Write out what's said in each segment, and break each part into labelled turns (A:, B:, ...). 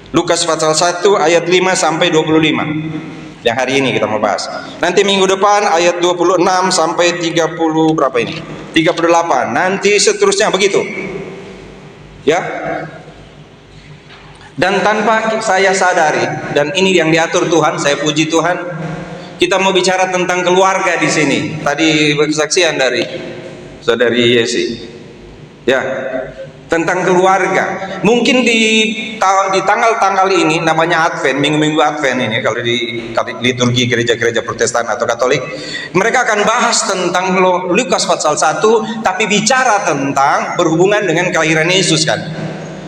A: Lukas pasal 1 ayat 5 sampai 25. Yang hari ini kita mau bahas. Nanti minggu depan ayat 26 sampai 30 berapa ini? 38. Nanti seterusnya begitu. Ya. Dan tanpa saya sadari, dan ini yang diatur Tuhan, saya puji Tuhan, kita mau bicara tentang keluarga di sini. Tadi kesaksian dari Saudari Yesi. Ya. Tentang keluarga. Mungkin di tanggal-tanggal ini namanya Advent, minggu-minggu Advent ini kalau di liturgi gereja-gereja Protestan atau Katolik, mereka akan bahas tentang Lukas pasal 1 tapi bicara tentang berhubungan dengan kelahiran Yesus kan.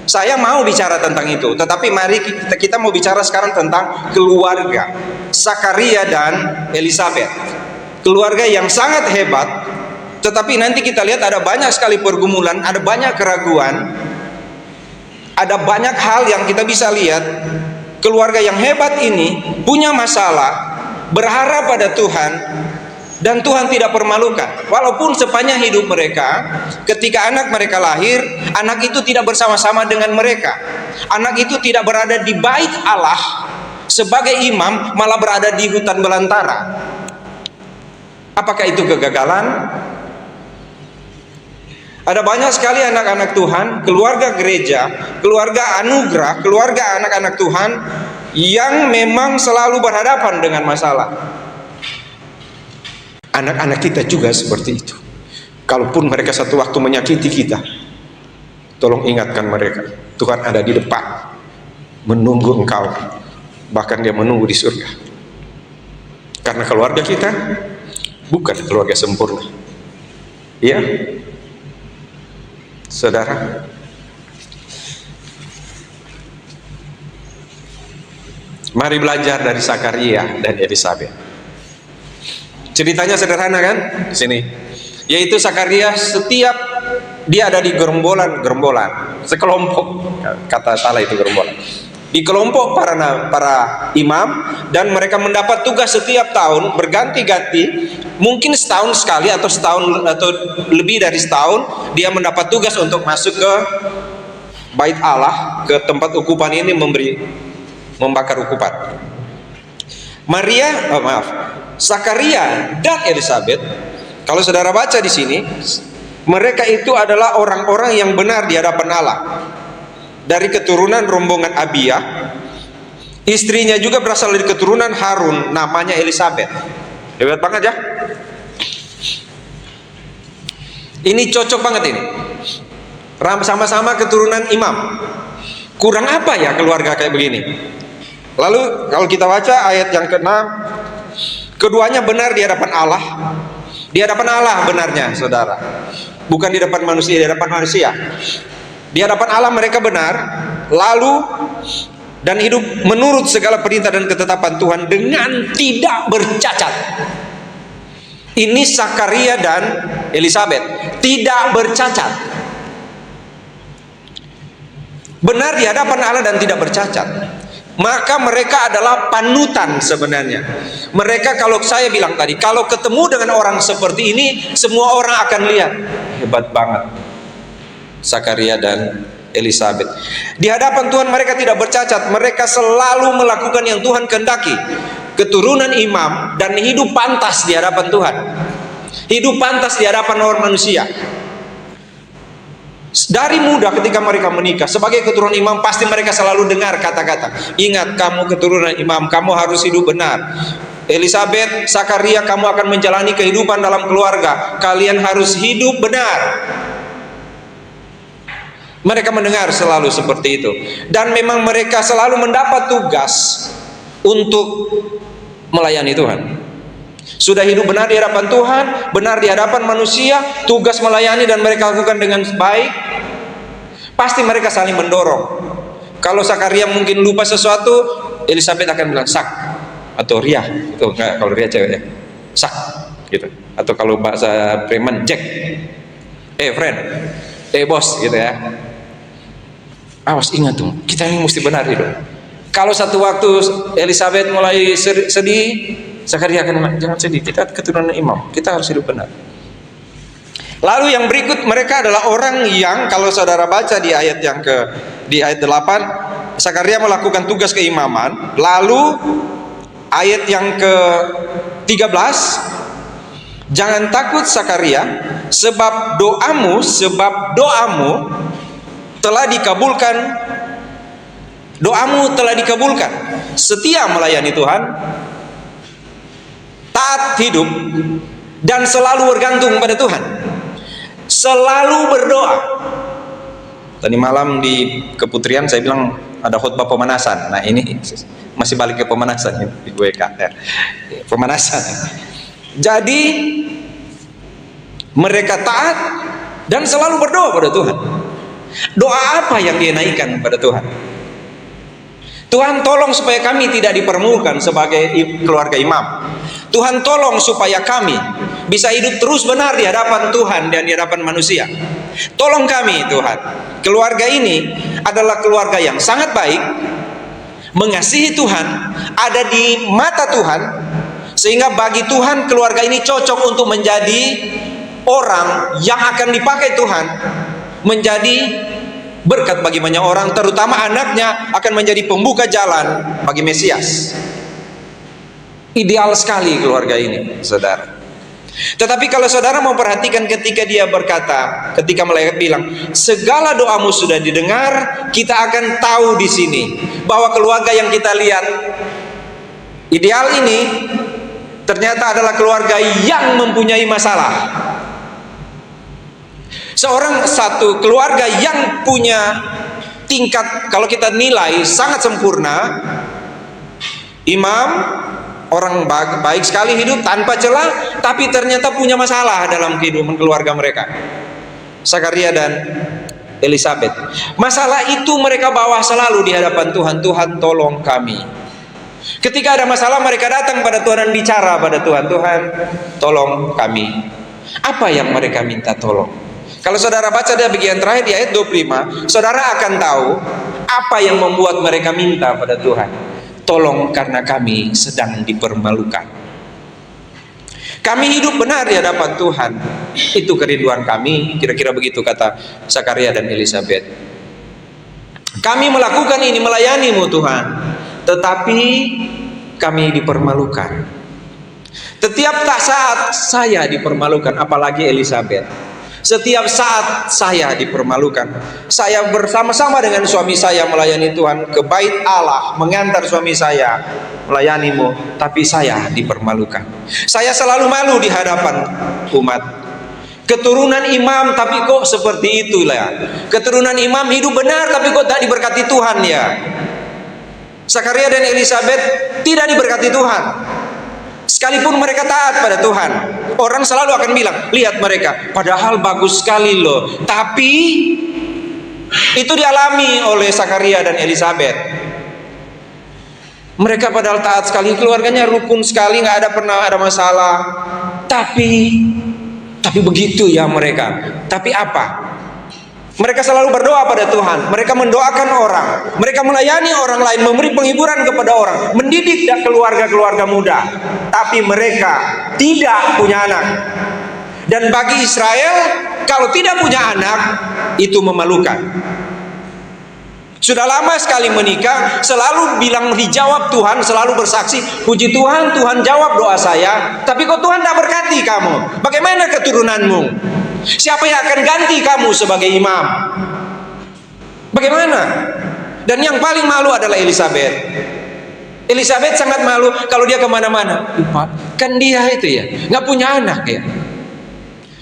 A: Saya mau bicara tentang itu, tetapi mari kita mau bicara sekarang tentang keluarga Zakaria dan Elizabeth. Keluarga yang sangat hebat. Tetapi nanti kita lihat ada banyak sekali pergumulan, ada banyak keraguan, ada banyak hal yang kita bisa lihat. Keluarga yang hebat ini punya masalah, berharap pada Tuhan, dan Tuhan tidak permalukan. Walaupun sepanjang hidup mereka, ketika anak mereka lahir, anak itu tidak bersama-sama dengan mereka. Anak itu tidak berada di bait Allah sebagai imam, malah berada di hutan belantara. Apakah itu kegagalan? Ada banyak sekali anak-anak Tuhan, keluarga gereja, keluarga anugerah, keluarga anak-anak Tuhan yang memang selalu berhadapan dengan masalah. Anak-anak kita juga seperti itu. Kalaupun mereka satu waktu menyakiti kita, tolong ingatkan mereka, Tuhan ada di depan, menunggu engkau, bahkan Dia menunggu di surga. Karena keluarga kita bukan keluarga sempurna. Ya. Saudara, mari belajar dari Zakaria dan Elizabeth. Ceritanya sederhana kan di sini, yaitu Zakaria setiap dia ada di gerombolan, sekelompok, kata salah itu gerombolan, di kelompok para imam, dan mereka mendapat tugas setiap tahun berganti-ganti. Mungkin setahun sekali atau setahun atau lebih dari setahun dia mendapat tugas untuk masuk ke bait Allah, ke tempat ukupan ini, membakar ukupan. Zakaria dan Elizabeth, kalau saudara baca di sini, mereka itu adalah orang-orang yang benar di hadapan Allah. Dari keturunan rombongan Abia, istrinya juga berasal dari keturunan Harun, namanya Elizabeth. Hebat banget ya. Ini cocok banget ini. Sama-sama keturunan imam. Kurang apa ya keluarga kayak begini? Lalu kalau kita baca ayat yang ke-6, keduanya benar di hadapan Allah. Di hadapan Allah benarnya, saudara. Bukan di depan manusia, di hadapan manusia. Di hadapan Allah mereka benar, lalu dan hidup menurut segala perintah dan ketetapan Tuhan dengan tidak bercacat. Ini Zakaria dan Elizabeth, tidak bercacat. Benar di hadapan Allah dan tidak bercacat. Maka mereka adalah panutan sebenarnya. Mereka, kalau saya bilang tadi, kalau ketemu dengan orang seperti ini, semua orang akan lihat, hebat banget Zakaria dan Elizabeth. Di hadapan Tuhan mereka tidak bercacat. Mereka selalu melakukan yang Tuhan kehendaki. Keturunan imam dan hidup pantas di hadapan Tuhan. Hidup pantas di hadapan orang manusia. Dari muda ketika mereka menikah sebagai keturunan imam, pasti mereka selalu dengar kata-kata, ingat kamu keturunan imam, kamu harus hidup benar. Elizabeth, Zakaria, kamu akan menjalani kehidupan dalam keluarga, kalian harus hidup benar. Mereka mendengar selalu seperti itu. Dan memang mereka selalu mendapat tugas untuk melayani Tuhan. Sudah hidup benar di hadapan Tuhan, benar di hadapan manusia, tugas melayani dan mereka lakukan dengan baik. Pasti mereka saling mendorong. Kalau Zakaria mungkin lupa sesuatu, Elizabeth akan bilang sak atau Ria. Itu enggak, kalau Ria cewek ya. Sak gitu. Atau kalau bahasa preman Jack. Friend. Bos gitu ya. Awas, ingat tuh, kita ini mesti benar hidup. Kalau satu waktu Elizabeth mulai sedih, Zakaria akan bilang, jangan sedih, kita keturunan imam, kita harus hidup benar. Lalu yang berikut, mereka adalah orang yang, kalau saudara baca di ayat 8, Sakaria melakukan tugas keimaman. Lalu ayat yang ke-13, jangan takut Sakaria, sebab doamu telah dikabulkan. Doamu telah dikabulkan. Setia melayani Tuhan, taat hidup, dan selalu bergantung pada Tuhan. Selalu berdoa. Tadi malam di Keputrian saya bilang ada khutbah pemanasan. Nah ini masih balik ke pemanasan di WK ya. Pemanasan. Jadi mereka taat dan selalu berdoa pada Tuhan. Doa apa yang dia naikkan pada Tuhan? Tuhan tolong supaya kami tidak dipermalukan sebagai keluarga imam. Tuhan tolong supaya kami bisa hidup terus benar di hadapan Tuhan dan di hadapan manusia. Tolong kami Tuhan. Keluarga ini adalah keluarga yang sangat baik, mengasihi Tuhan, ada di mata Tuhan, sehingga bagi Tuhan keluarga ini cocok untuk menjadi orang yang akan dipakai Tuhan menjadi berkat bagi banyak orang, terutama anaknya akan menjadi pembuka jalan bagi Mesias. Ideal sekali keluarga ini, saudara. Tetapi kalau saudara mau perhatikan ketika dia berkata, ketika malaikat bilang, segala doamu sudah didengar, kita akan tahu di sini bahwa keluarga yang kita lihat ideal ini ternyata adalah keluarga yang mempunyai masalah. Satu keluarga yang punya tingkat, kalau kita nilai sangat sempurna, imam orang baik sekali hidup tanpa celah, tapi ternyata punya masalah dalam kehidupan keluarga mereka. Sakaria dan Elisabet, masalah itu mereka bawa selalu di hadapan Tuhan. Tuhan tolong kami. Ketika ada masalah mereka datang pada Tuhan dan bicara pada Tuhan, Tuhan tolong kami. Apa yang mereka minta tolong? Kalau saudara baca di bagian terakhir di ayat 25, saudara akan tahu apa yang membuat mereka minta pada Tuhan. Tolong karena kami sedang dipermalukan. Kami hidup benar di hadapan Tuhan. Itu kerinduan kami. Kira-kira begitu kata Sakaria dan Elisabet. Kami melakukan ini, melayani-Mu Tuhan, tetapi kami dipermalukan. Setiap saat saya dipermalukan, apalagi Elisabet. Setiap saat saya dipermalukan. Saya bersama-sama dengan suami saya melayani Tuhan ke bait Allah, mengantar suami saya melayani-Mu, tapi saya dipermalukan. Saya selalu malu di hadapan umat. Keturunan imam tapi kok seperti itulah. Keturunan imam hidup benar tapi kok tak diberkati Tuhan ya. Sakaria dan Elisabet tidak diberkati Tuhan. Sekalipun mereka taat pada Tuhan, orang selalu akan bilang, lihat mereka, padahal bagus sekali loh. Tapi itu dialami oleh Sakaria dan Elisabet. Mereka padahal taat sekali, keluarganya rukun sekali, nggak pernah ada masalah. Tapi begitu ya mereka. Tapi apa? Mereka selalu berdoa pada Tuhan. Mereka mendoakan orang. Mereka melayani orang lain, memberi penghiburan kepada orang, mendidik keluarga-keluarga muda. Tapi mereka tidak punya anak. Dan bagi Israel, kalau tidak punya anak, itu memalukan. Sudah lama sekali menikah, selalu bilang dijawab Tuhan, selalu bersaksi, puji Tuhan, Tuhan jawab doa saya. Tapi kok Tuhan tak berkati kamu? Bagaimana keturunanmu? Siapa yang akan ganti kamu sebagai imam? Bagaimana? Dan yang paling malu adalah Elisabet. Elisabet sangat malu kalau dia kemana-mana. Kan dia itu ya, nggak punya anak ya.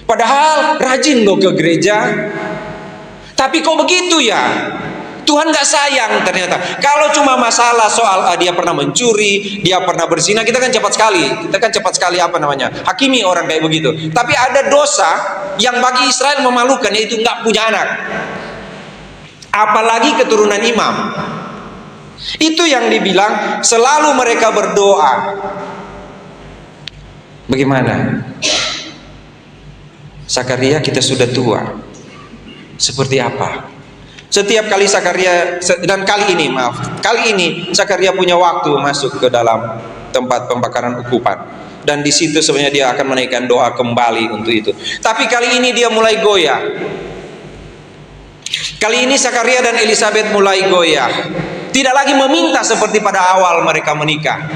A: Padahal rajin loh ke gereja. Tapi kok begitu ya? Tuhan nggak sayang ternyata. Kalau cuma masalah soal dia pernah mencuri, dia pernah berzina, kita kan cepat sekali hakimi orang kayak begitu. Tapi ada dosa yang bagi Israel memalukan, yaitu nggak punya anak, apalagi keturunan imam. Itu yang dibilang selalu mereka berdoa. Bagaimana? Sakaria, kita sudah tua. Seperti apa? Setiap kali Sakaria, dan kali ini Sakaria punya waktu masuk ke dalam tempat pembakaran ukupan, dan di situ sebenarnya dia akan menaikkan doa kembali untuk itu. Tapi kali ini dia mulai goyah. Kali ini Sakaria dan Elisabet mulai goyah. Tidak lagi meminta seperti pada awal mereka menikah.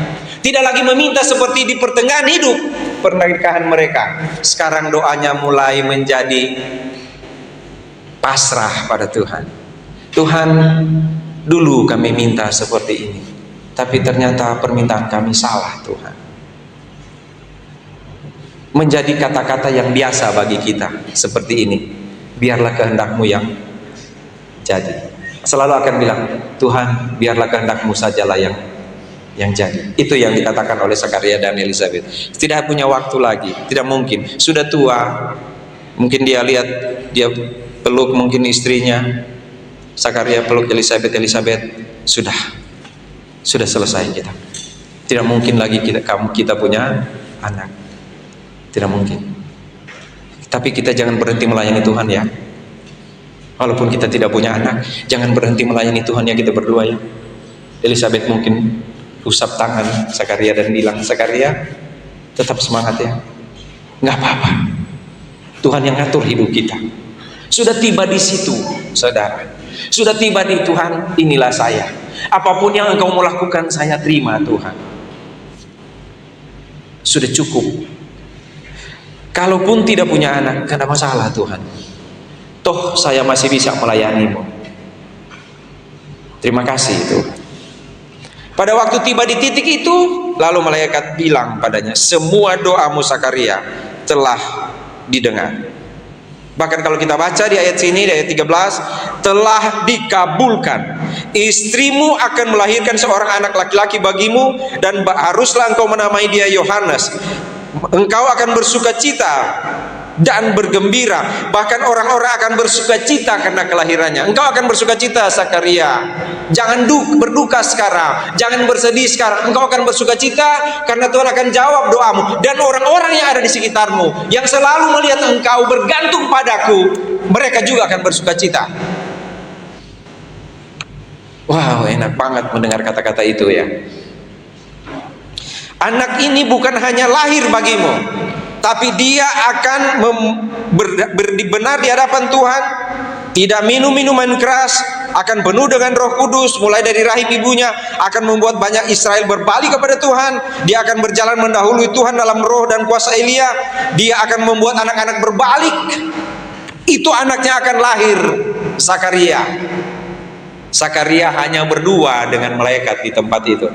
A: Tidak lagi meminta seperti di pertengahan hidup pernikahan mereka. Sekarang doanya mulai menjadi pasrah pada Tuhan. Tuhan, dulu kami minta seperti ini, tapi ternyata permintaan kami salah Tuhan. Menjadi kata-kata yang biasa bagi kita seperti ini. Biarlah kehendak-Mu yang jadi. Selalu akan bilang, Tuhan, biarlah kehendak-Mu sajalah yang jadi. Itu yang dikatakan oleh Zakaria dan Elizabeth. Tidak punya waktu lagi, tidak mungkin. Sudah tua, mungkin dia lihat, dia peluk mungkin istrinya. Zakaria peluk Elizabeth, sudah selesai kita. Tidak mungkin lagi kita punya anak. Tidak mungkin. Tapi kita jangan berhenti melayani Tuhan ya. Walaupun kita tidak punya anak, jangan berhenti melayani Tuhan ya, kita berdua ya. Elizabeth mungkin usap tangan Zakaria dan bilang, Zakaria, tetap semangat ya, nggak apa-apa, Tuhan yang ngatur hidup kita. Sudah tiba di situ, saudara. Sudah tiba di Tuhan, inilah saya. Apapun yang engkau mau lakukan, saya terima Tuhan. Sudah cukup. Kalaupun tidak punya anak, gak ada masalah Tuhan. Toh saya masih bisa melayani-Mu. Terima kasih Tuhan. Pada waktu tiba di titik itu, lalu malaikat bilang padanya, semua doamu Zakaria telah didengar. Bahkan kalau kita baca di ayat sini, di ayat 13, telah dikabulkan. Istrimu akan melahirkan seorang anak laki-laki bagimu, dan haruslah engkau menamai dia Yohanes. Engkau akan bersuka cita dan bergembira, bahkan orang-orang akan bersuka cita karena kelahirannya. Engkau akan bersuka cita Zakaria. Jangan berduka sekarang, jangan bersedih sekarang. Engkau akan bersuka cita karena Tuhan akan jawab doamu. Dan orang-orang yang ada di sekitarmu, yang selalu melihat engkau bergantung padaku, mereka juga akan bersuka cita. Wow, enak banget mendengar kata-kata itu ya. Anak ini bukan hanya lahir bagimu, tapi dia akan benar di hadapan Tuhan, tidak minum minuman keras, akan penuh dengan Roh Kudus, mulai dari rahim ibunya, akan membuat banyak Israel berbalik kepada Tuhan. Dia akan berjalan mendahului Tuhan dalam roh dan kuasa Elia. Dia akan membuat anak-anak berbalik. Itu anaknya akan lahir, Zakaria. Zakaria hanya berdua dengan malaikat di tempat itu.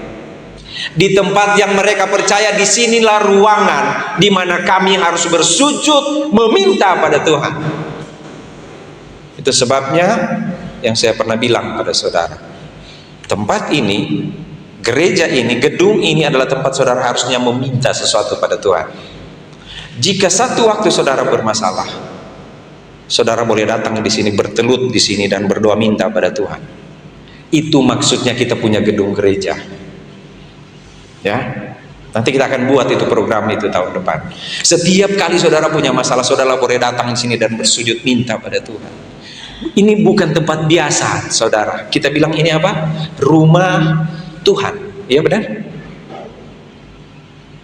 A: Di tempat yang mereka percaya, disinilah ruangan di mana kami harus bersujud meminta pada Tuhan. Itu sebabnya yang saya pernah bilang pada saudara, tempat ini, gereja ini, gedung ini adalah tempat saudara harusnya meminta sesuatu pada Tuhan. Jika satu waktu saudara bermasalah, saudara boleh datang di sini, bertelut di sini dan berdoa minta pada Tuhan. Itu maksudnya kita punya gedung gereja. Ya, nanti kita akan buat itu program itu tahun depan. Setiap kali saudara punya masalah, saudara boleh datang di sini dan bersujud minta pada Tuhan. Ini bukan tempat biasa, saudara. Kita bilang ini apa? Rumah Tuhan. Iya benar?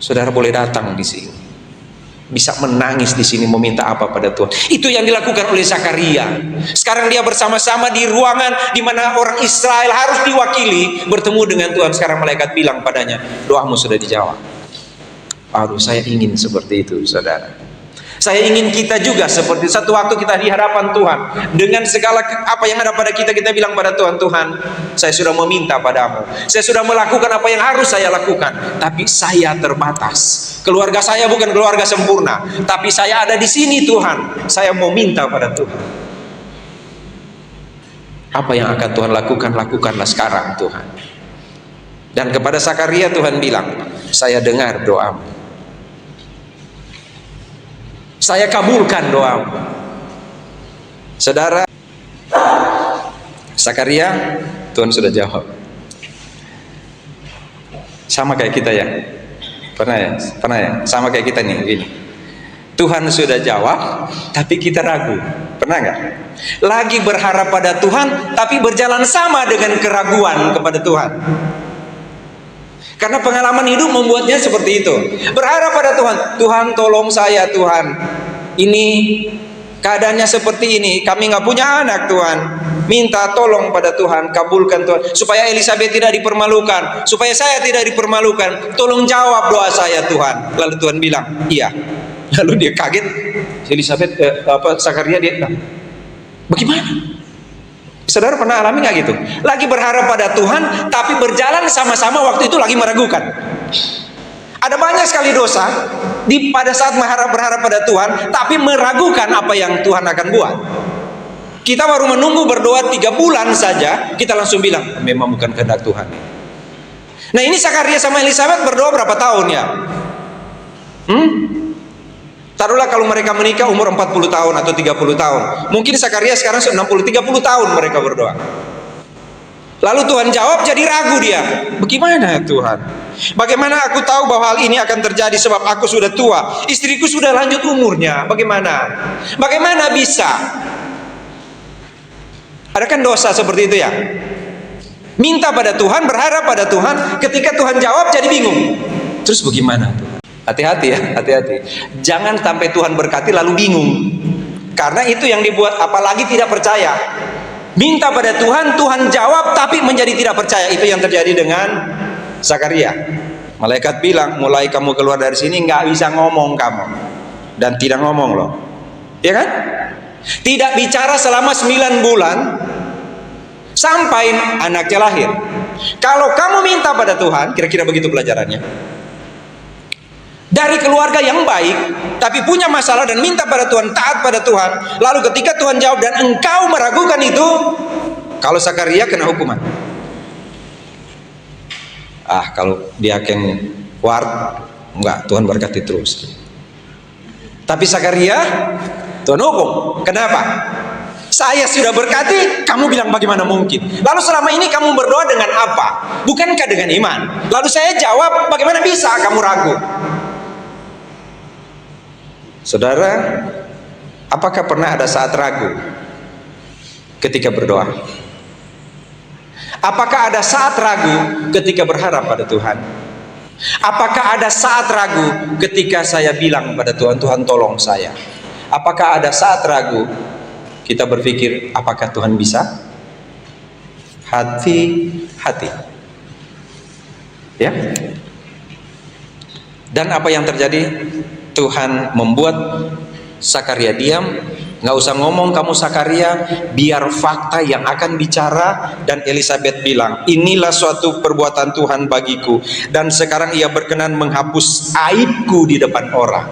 A: Saudara boleh datang di sini, bisa menangis di sini meminta apa pada Tuhan. Itu yang dilakukan oleh Zakaria. Sekarang dia bersama-sama di ruangan di mana orang Israel harus diwakili bertemu dengan Tuhan. Sekarang malaikat bilang padanya, doamu sudah dijawab. Aduh, saya ingin seperti itu, saudara. Saya ingin kita juga seperti satu waktu kita di hadapan Tuhan, dengan segala apa yang ada pada kita, kita bilang pada Tuhan, Tuhan, saya sudah meminta padamu, saya sudah melakukan apa yang harus saya lakukan, tapi saya terbatas. Keluarga saya bukan keluarga sempurna, tapi saya ada di sini Tuhan, saya mau minta pada Tuhan. Apa yang akan Tuhan lakukan, lakukanlah sekarang Tuhan. Dan kepada Zakaria Tuhan bilang, saya dengar doamu, saya kabulkan doamu. Saudara, Zakaria, Tuhan sudah jawab. Sama kayak kita ya, pernah ya, sama kayak kita nih, begini. Tuhan sudah jawab, tapi kita ragu. Pernah nggak? Lagi berharap pada Tuhan, tapi berjalan sama dengan keraguan kepada Tuhan. Karena pengalaman hidup membuatnya seperti itu. Berharap pada Tuhan, Tuhan tolong saya Tuhan. Ini keadaannya seperti ini, kami nggak punya anak Tuhan. minta tolong pada Tuhan, kabulkan Tuhan, supaya Elizabeth tidak dipermalukan, supaya saya tidak dipermalukan. Tolong jawab doa saya Tuhan. Lalu Tuhan bilang, iya. Lalu dia kaget. Elizabeth, Zakaria, dia bilang, bagaimana? Saudara pernah alami nggak gitu? Lagi berharap pada Tuhan, tapi berjalan sama-sama waktu itu lagi meragukan. Ada banyak sekali dosa pada saat berharap pada Tuhan, tapi meragukan apa yang Tuhan akan buat. Kita baru menunggu berdoa 3 bulan saja, kita langsung bilang, memang bukan kehendak Tuhan. Nah, ini Zakaria sama Elizabeth berdoa berapa tahun ya? Taruhlah kalau mereka menikah umur 40 tahun atau 30 tahun. Mungkin Zakaria sekarang 30 tahun mereka berdoa. Lalu Tuhan jawab, jadi ragu dia. Bagaimana Tuhan? Bagaimana aku tahu bahwa hal ini akan terjadi sebab aku sudah tua, istriku sudah lanjut umurnya. Bagaimana bisa? Ada kan dosa seperti itu ya? Minta pada Tuhan, berharap pada Tuhan, ketika Tuhan jawab jadi bingung. Terus bagaimana Tuhan? Hati-hati ya, hati-hati. Jangan sampai Tuhan berkati lalu bingung. Karena itu yang dibuat, apalagi tidak percaya. Minta pada Tuhan, Tuhan jawab tapi menjadi tidak percaya. Itu yang terjadi dengan Zakaria. Malaikat bilang, mulai kamu keluar dari sini nggak bisa ngomong kamu. Dan tidak ngomong loh. Ya kan? Tidak bicara selama 9 bulan sampai anaknya lahir. Kalau kamu minta pada Tuhan, kira-kira begitu pelajarannya. Dari keluarga yang baik, tapi punya masalah dan minta pada Tuhan, taat pada Tuhan. Lalu ketika Tuhan jawab dan engkau meragukan itu, kalau Zakaria kena hukuman. Kalau dia akan kuat, enggak, Tuhan berkati terus. Tapi Zakaria, Tuhan hukum. Kenapa? Saya sudah berkati, kamu bilang bagaimana mungkin? Lalu selama ini kamu berdoa dengan apa? Bukankah dengan iman? Lalu saya jawab, bagaimana bisa kamu ragu? Saudara, apakah pernah ada saat ragu ketika berdoa? Apakah ada saat ragu ketika berharap pada Tuhan? Apakah ada saat ragu ketika saya bilang pada Tuhan, Tuhan tolong saya? Apakah ada saat ragu kita berpikir, apakah Tuhan bisa? Hati-hati. Ya. Dan apa yang terjadi? Tuhan membuat Zakaria diam. Nggak usah ngomong kamu Zakaria, biar fakta yang akan bicara. Dan Elizabeth bilang, inilah suatu perbuatan Tuhan bagiku, dan sekarang ia berkenan menghapus aibku di depan orang.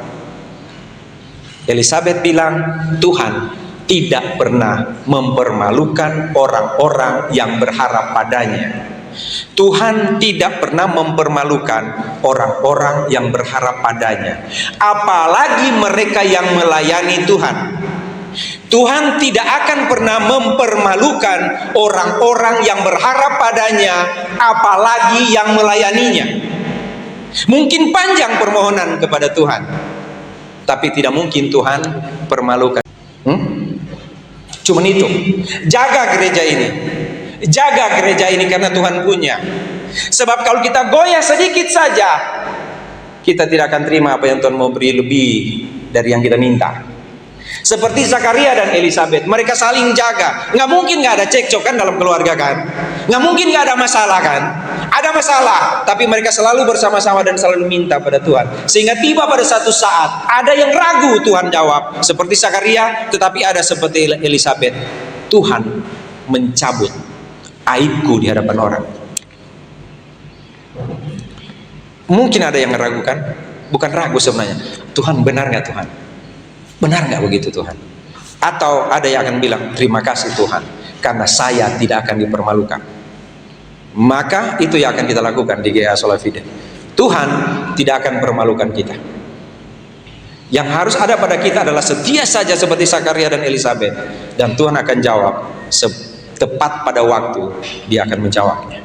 A: Elizabeth bilang, Tuhan tidak pernah mempermalukan orang-orang yang berharap padanya. Tuhan tidak pernah mempermalukan orang-orang yang berharap padanya, apalagi mereka yang melayani Tuhan. Tuhan tidak akan pernah mempermalukan orang-orang yang berharap padanya, apalagi yang melayaninya. Mungkin panjang permohonan kepada Tuhan, tapi tidak mungkin Tuhan permalukan. Cuman itu, jaga gereja ini. Jaga gereja ini karena Tuhan punya. Sebab kalau kita goyah sedikit saja, kita tidak akan terima apa yang Tuhan mau beri lebih dari yang kita minta. Seperti Zakaria dan Elizabeth, mereka saling jaga. Nggak mungkin nggak ada cekcok kan dalam keluarga kan? Nggak mungkin nggak ada masalah kan? Ada masalah, tapi mereka selalu bersama-sama dan selalu minta pada Tuhan. Sehingga tiba pada satu saat, ada yang ragu Tuhan jawab. Seperti Zakaria, tetapi ada seperti Elizabeth. Tuhan mencabut aibku di hadapan orang. Mungkin ada yang meragukan, bukan ragu sebenarnya. Tuhan benar nggak Tuhan? Benar nggak begitu Tuhan? Atau ada yang akan bilang, terima kasih Tuhan, karena saya tidak akan dipermalukan. Maka itu yang akan kita lakukan di GA Sola Fide. Tuhan tidak akan permalukan kita. Yang harus ada pada kita adalah setia saja seperti Zakaria dan Elizabeth, dan Tuhan akan jawab tepat pada waktu. Dia akan menjawabnya.